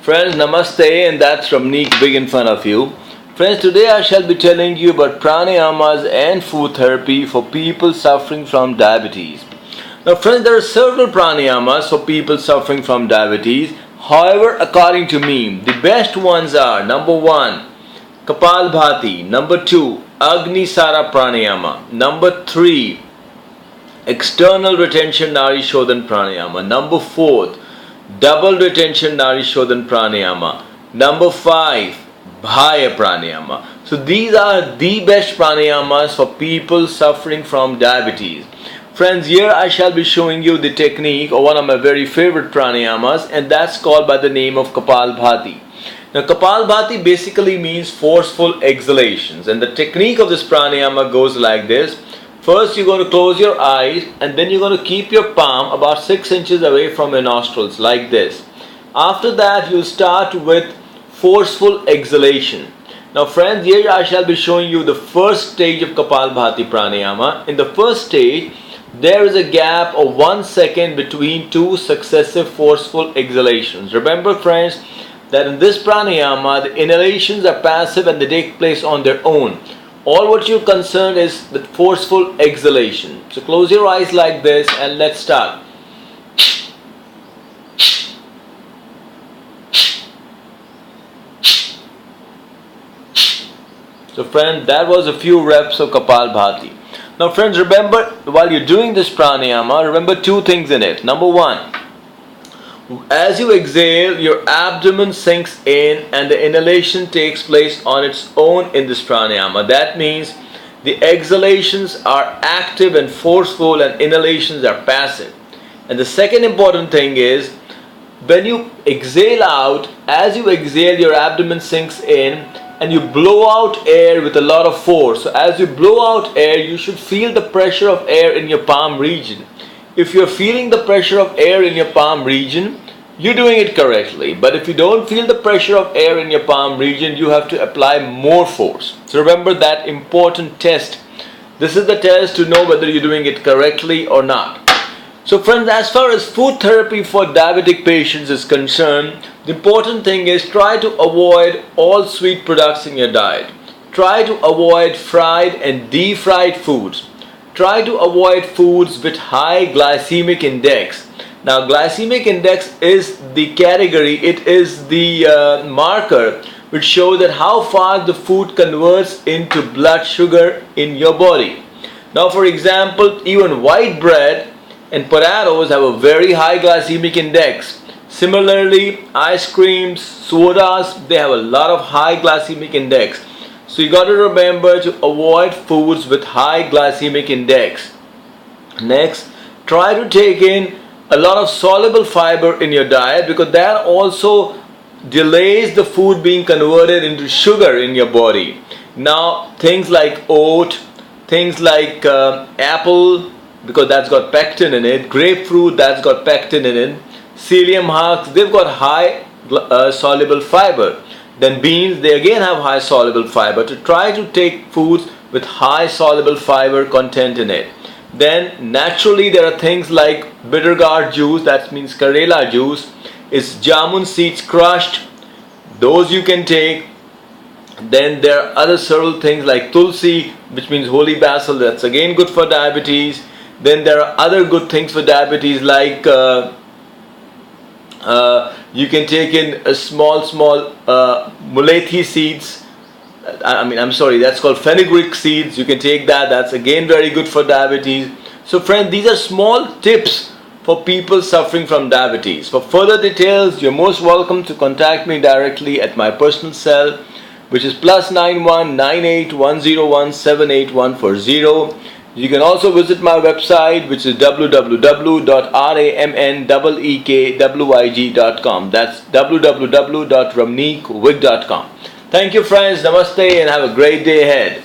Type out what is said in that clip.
Friends, namaste, and that's Ramneek Wig in front of you. Friends, today I shall be telling you about pranayamas and food therapy for people suffering from diabetes. Now, friends, there are several pranayamas for people suffering from diabetes. However, according to me, the best ones are number 1, Kapalbhati, number 2, Agni Sara Pranayama, number 3, External Retention Nari Shodhan Pranayama, number 4, Double Retention Nari Shodhan Pranayama, number 5, Bhaya Pranayama. So these are the best pranayamas for people suffering from diabetes. Friends, here I shall be showing you the technique of one of my very favorite pranayamas, and that's called by the name of Kapalbhati. Now, Kapalbhati basically means forceful exhalations, and the technique of this pranayama goes like this. First, you're going to close your eyes, and then you're going to keep your palm about 6 inches away from your nostrils, like this. After that, you start with forceful exhalation. Now, friends, here I shall be showing you the first stage of Kapalbhati pranayama. In the first stage, there is a gap of 1 second between two successive forceful exhalations. Remember, friends, that in this pranayama, the inhalations are passive and they take place on their own. All what you're concerned is the forceful exhalation. So close your eyes like this and let's start. So friend, that was a few reps of Kapalbhati. Now friends, remember, while you're doing this pranayama, remember 2 things in it. Number 1, as you exhale, your abdomen sinks in and the inhalation takes place on its own in this pranayama. That means the exhalations are active and forceful and inhalations are passive. And the second important thing is, when you exhale out, as you exhale, your abdomen sinks in and you blow out air with a lot of force. So as you blow out air, you should feel the pressure of air in your palm region. If you're feeling the pressure of air in your palm region, you're doing it correctly. But if you don't feel the pressure of air in your palm region, you have to apply more force. So remember that important test. This is the test to know whether you're doing it correctly or not. So friends, as far as food therapy for diabetic patients is concerned, the important thing is try to avoid all sweet products in your diet. Try to avoid fried and deep-fried foods. Try to avoid foods with high glycemic index. Now, glycemic index is the category, it is the marker which shows that how far the food converts into blood sugar in your body. Now, for example, even white bread and potatoes have a very high glycemic index. Similarly, ice creams, sodas, they have a lot of high glycemic index. So you got to remember to avoid foods with high glycemic index. Next, try to take in a lot of soluble fiber in your diet, because that also delays the food being converted into sugar in your body. Now, things like oat, things like apple, because that's got pectin in it, grapefruit, that's got pectin in it, psyllium husk, they've got high soluble fiber. Then beans, they again have high soluble fiber. To try to take foods with high soluble fiber content in it. Then naturally there are things like bitter gourd juice, that means Karela juice, is jamun seeds crushed, those you can take. Then there are other several things like tulsi, which means holy basil, that's again good for diabetes. Then there are other good things for diabetes like you can take in a small mulethi seeds. That's called fenugreek seeds. You can take that. That's again very good for diabetes. So friends, these are small tips for people suffering from diabetes. For further details, you're most welcome to contact me directly at my personal cell, which is +91 98 78 You can also visit my website, which is www.ramneekwig.com. That's www.ramneekwig.com. Thank you, friends. Namaste and have a great day ahead.